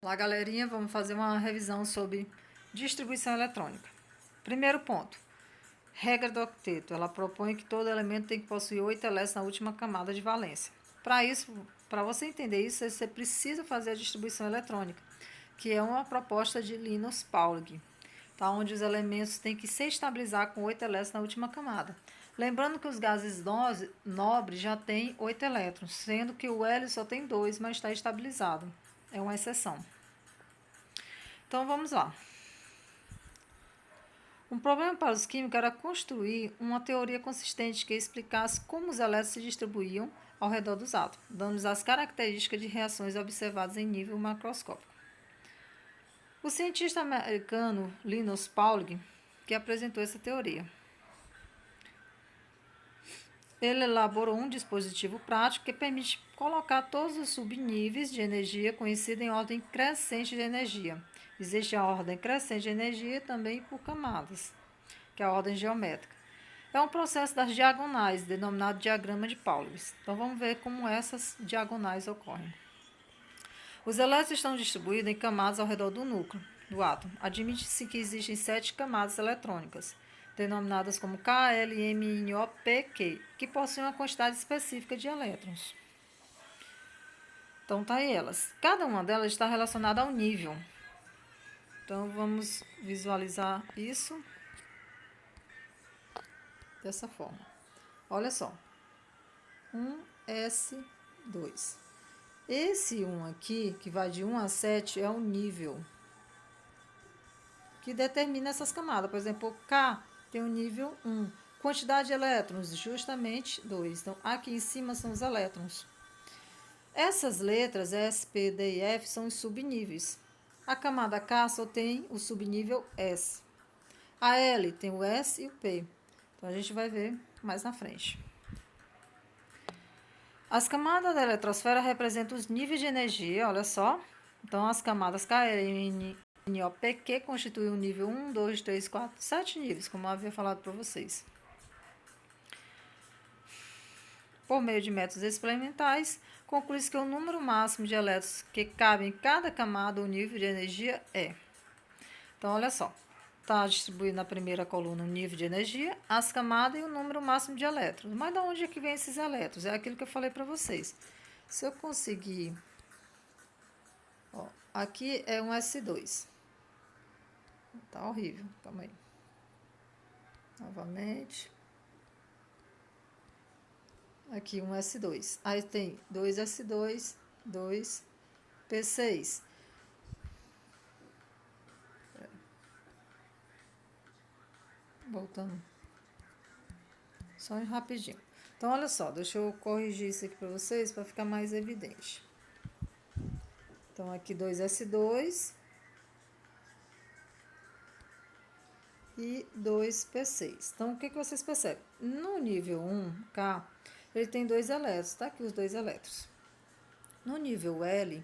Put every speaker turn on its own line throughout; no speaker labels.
Olá, galerinha, vamos fazer uma revisão sobre distribuição eletrônica. Primeiro ponto, regra do octeto. Ela propõe que todo elemento tem que possuir 8 elétrons na última camada de valência. Para isso, para você entender isso, você precisa fazer a distribuição eletrônica, que é uma proposta de Linus Pauling, tá? Onde os elementos têm que se estabilizar com 8 elétrons na última camada. Lembrando que os gases nobres já têm 8 elétrons, sendo que o hélio só tem 2, mas está estabilizado. É uma exceção. Então vamos lá. Um problema para os químicos era construir uma teoria consistente que explicasse como os elétrons se distribuíam ao redor dos átomos, dando-lhes as características de reações observadas em nível macroscópico. O cientista americano Linus Pauling, que apresentou essa teoria, ele elaborou um dispositivo prático que permite colocar todos os subníveis de energia conhecidos em ordem crescente de energia. Existe a ordem crescente de energia também por camadas, que é a ordem geométrica. É um processo das diagonais, denominado diagrama de Pauling. Então, vamos ver como essas diagonais ocorrem. Os elétrons estão distribuídos em camadas ao redor do núcleo do átomo. Admite-se que existem 7 camadas eletrônicas, denominadas como K, L, M, N, O, P, Q, que possuem uma quantidade específica de elétrons. Então, tá aí elas. Cada uma delas está relacionada ao nível. Então, vamos visualizar isso dessa forma. Olha só. 1S2. Esse 1 aqui, que vai de 1 a 7, é o nível que determina essas camadas. Por exemplo, o K tem o nível 1. Quantidade de elétrons, justamente 2. Então, aqui em cima são os elétrons. Essas letras, S, P, D e F, são os subníveis. A camada K só tem o subnível S. A L tem o S e o P. Então, a gente vai ver mais na frente. As camadas da eletrosfera representam os níveis de energia, olha só. Então, as camadas K, L, N, O, P, Q constituem o nível 1, 2, 3, 4, 7 níveis, como eu havia falado para vocês. Por meio de métodos experimentais, conclui-se que o número máximo de elétrons que cabem em cada camada ou nível de energia é. Então, olha só. Está distribuído na primeira coluna o nível de energia, as camadas e o número máximo de elétrons. Mas de onde é que vem esses elétrons? É aquilo que eu falei para vocês. Se eu conseguir... Ó, aqui é um S2. Tá horrível. Calma aí. Novamente. Aqui um S2. Aí tem 2S2, 2P6. Voltando. Só rapidinho. Então, olha só. Deixa eu corrigir isso aqui para vocês para ficar mais evidente. Então, aqui 2S2 e 2P6. Então, o que vocês percebem? No nível 1K, ele tem 2 elétrons. Tá aqui os 2 elétrons. No nível L,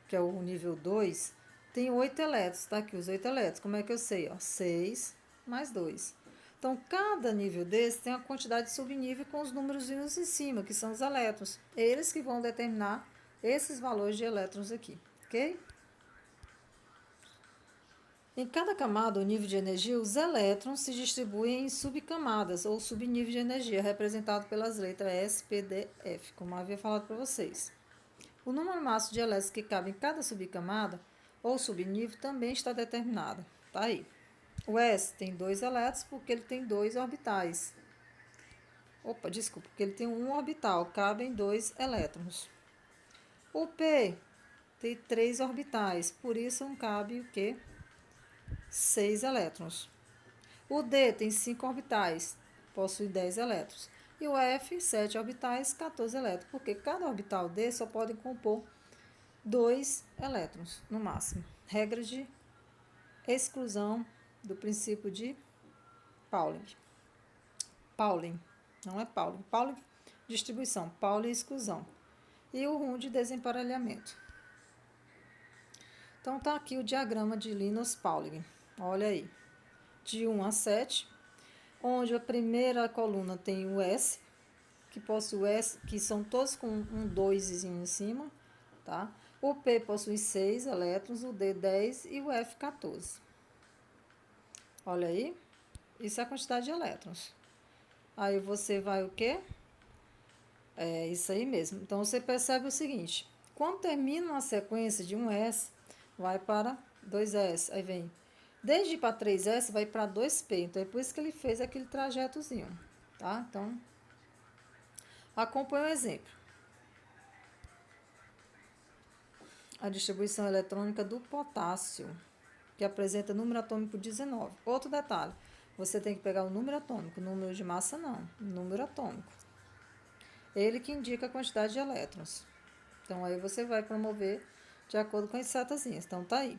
que é o nível 2, tem 8 elétrons. Tá aqui os 8 elétrons. Como é que eu sei? Ó, 6 mais 2. Então, cada nível desse tem uma quantidade de subnível com os números em cima, que são os elétrons. Eles que vão determinar esses valores de elétrons aqui, ok? Em cada camada ou nível de energia, os elétrons se distribuem em subcamadas ou subníveis de energia, representado pelas letras S, P, D, F, como eu havia falado para vocês. O número máximo de elétrons que cabe em cada subcamada ou subnível também está determinado. Tá aí. O S tem 2 elétrons porque ele tem 2 orbitais. Opa, desculpa, porque ele tem um orbital, cabem 2 elétrons. O P tem 3 orbitais, por isso não cabe o quê? 6 elétrons. O D tem 5 orbitais, possui 10 elétrons. E o F, 7 orbitais, 14 elétrons, porque cada orbital D só pode compor 2 elétrons, no máximo. Regra de exclusão do princípio de Pauling. Pauling, não é Pauling. Pauling, distribuição. Pauling, exclusão. E o RUM de desemparelhamento. Então, tá aqui o diagrama de Linus Pauling. Olha aí. De 1 a 7, onde a primeira coluna tem o S, que possui S, que são todos com um 2 em cima, tá? O P possui 6 elétrons, o D 10 e o F 14. Olha aí, isso é a quantidade de elétrons. Aí você vai o quê? É isso aí mesmo. Então você percebe o seguinte: quando termina uma sequência de um S, vai para 2S, aí vem. Desde ir para 3S, vai para 2P. Então é por isso que ele fez aquele trajetozinho, tá? Então, acompanha o exemplo. A distribuição eletrônica do potássio, que apresenta número atômico 19. Outro detalhe, você tem que pegar o número atômico, número de massa não, número atômico. Ele que indica a quantidade de elétrons. Então, aí você vai promover de acordo com as setazinhas. Então, tá aí.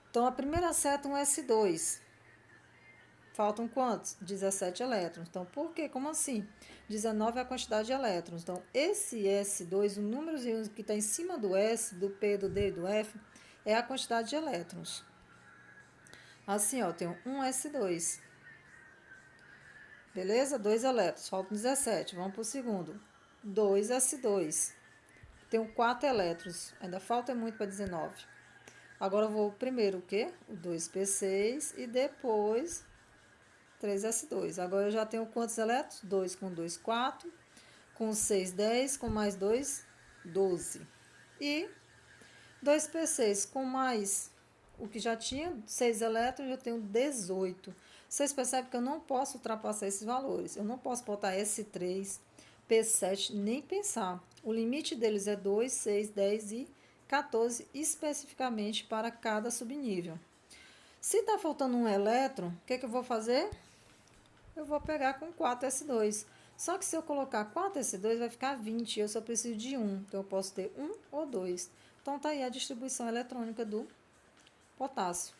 Então, a primeira seta, um S2. Faltam quantos? 17 elétrons. Então, por quê? Como assim? 19 é a quantidade de elétrons. Então, esse S2, o númerozinho que está em cima do S, do P, do D e do F, é a quantidade de elétrons. Assim, ó, tem um S2. Beleza? 2 elétrons. Faltam 17. Vamos para o segundo. 2S2. Tenho 4 elétrons. Ainda falta muito para 19. Agora eu vou primeiro o quê? O 2P6 e depois 3S2. Agora eu já tenho quantos elétrons? 2 com 2, 4. Com 6, 10. Com mais 2, 12. E 2P6 com mais o que já tinha 6 elétrons, eu tenho 18. Vocês percebem que eu não posso ultrapassar esses valores. Eu não posso botar S3, P7, nem pensar. O limite deles é 2, 6, 10 e 14, especificamente para cada subnível. Se está faltando um elétron, o que eu vou fazer? Eu vou pegar com 4S2. Só que se eu colocar 4S2, vai ficar 20. Eu só preciso de 1. Então, eu posso ter 1 ou 2. Então, está aí a distribuição eletrônica do potássio.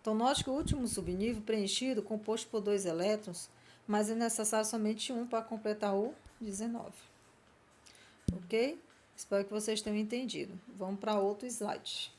Então, note que o último subnível preenchido, composto por 2 elétrons, mas é necessário somente 1 para completar o 19. Ok? Espero que vocês tenham entendido. Vamos para outro slide.